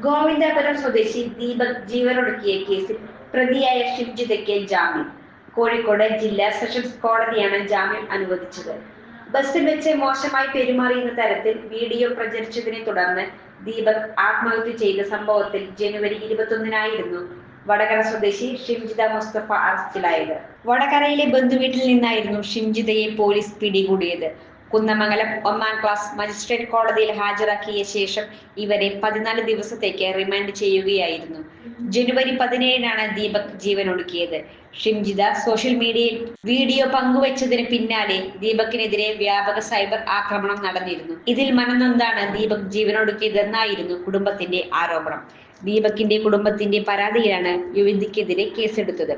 ഗോവിന്ദാപുരം സ്വദേശി ദീപക് ജീവനൊടുക്കിയ കേസിൽ പ്രതിയായ ഷിംജിതയ്ക്ക് ജാമ്യം. കോഴിക്കോട് ജില്ലാ സെഷൻസ് കോടതിയാണ് ജാമ്യം അനുവദിച്ചത്. ബസ്സിൽ വെച്ച് മോശമായി പെരുമാറിയെന്ന തരത്തിൽ വീഡിയോ പ്രചരിച്ചതിനെ തുടർന്ന് ദീപക് ആത്മഹത്യ ചെയ്ത സംഭവത്തിൽ ജനുവരി 21-നായിരുന്നു വടകര സ്വദേശി ഷിംജിത മുസ്തഫ അറസ്റ്റിലായത്. വടകരയിലെ ബന്ധുവീട്ടിൽ നിന്നായിരുന്നു ഷിംജിതയെ പോലീസ് പിടികൂടിയത്. കുന്നമംഗലം 1-ാം ക്ലാസ് മജിസ്ട്രേറ്റ് കോടതിയിൽ ഹാജരാക്കിയ ശേഷം ഇവരെ 14 ദിവസത്തേക്ക് റിമാൻഡ് ചെയ്യുകയായിരുന്നു. ജനുവരി 17-നാണ് ദീപക് ജീവനൊടുക്കിയത്. ഷിംജിത സോഷ്യൽ മീഡിയയിൽ വീഡിയോ പങ്കുവച്ചതിന് പിന്നാലെ ദീപകിനെതിരെ വ്യാപക സൈബർ ആക്രമണം നടന്നിരുന്നു. ഇതിൽ മനംനൊന്താണ് ദീപക് ജീവനൊടുക്കിയതെന്നായിരുന്നു കുടുംബത്തിന്റെ ആരോപണം. ദീപകിന്റെ കുടുംബത്തിന്റെ പരാതിയിലാണ് യുവതിക്കെതിരെ കേസെടുത്തത്.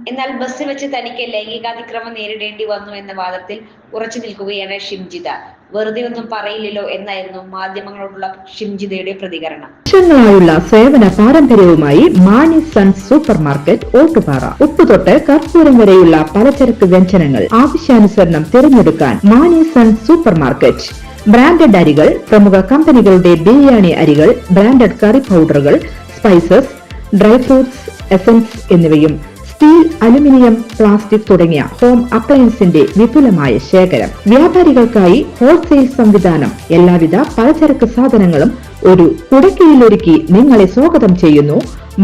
എന്നാൽ ബസ് വെച്ച് തനിക്ക് ലൈംഗികാതിക്രമം നേരിടേണ്ടി വന്നു എന്ന വാദത്തിൽ ഉറച്ചു നിൽക്കുകയാണ് ഷിംജിത. വെറുതെ ഒന്നും പറയില്ലല്ലോ എന്നായിരുന്നു മാധ്യമങ്ങളോടുള്ള ഷിംജിതയുടെ പ്രതികരണം. വർഷങ്ങളായുള്ള സേവന പാരമ്പര്യവുമായി Mani sons super market Ottupara. ഉപ്പ് തൊട്ട് കർപ്പൂരം വരെയുള്ള പലചരക്ക് വ്യഞ്ജനങ്ങൾ ആവശ്യാനുസരണം തിരഞ്ഞെടുക്കാൻ Mani sons super market. Branded അരികൾ, പ്രമുഖ കമ്പനികളുടെ ബിരിയാണി അരികൾ, ബ്രാൻഡഡ് കറി പൗഡറുകൾ, സ്പൈസസ്, ഡ്രൈ ഫ്രൂട്ട്സ്, എസൻസ് എന്നിവയും സ്റ്റീൽ, അലുമിനിയം, പ്ലാസ്റ്റിക് തുടങ്ങിയ ഹോം അപ്ലയൻസിന്റെ വിപുലമായ ശേഖരം. വ്യാപാരികൾക്കായി ഹോൾസെയിൽ സംവിധാനം. എല്ലാവിധ പലചരക്ക് സാധനങ്ങളും ഒരു കുടക്കീഴിലൊരുക്കി നിങ്ങളെ സ്വാഗതം ചെയ്യുന്നു.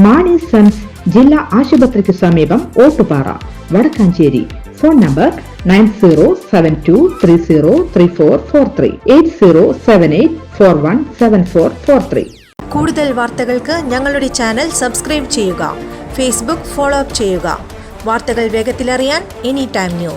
മാണി സൺസ് ജില്ലാ ആശുപത്രിക്ക് സമീപം ഓട്ടുപാറ, വടക്കാഞ്ചേരി. Phone number 9072303443 8078417443. കൂടുതൽ വാർത്തകൾക്ക് ഞങ്ങളുടെ ചാനൽ സബ്സ്ക്രൈബ് ചെയ്യുക. ഫേസ്ബുക്ക് ഫോളോ അപ്പ് ചെയ്യുക. വാർത്തകൾ വേഗത്തിലറിയാൻ എനി ടൈം ന്യൂസ്.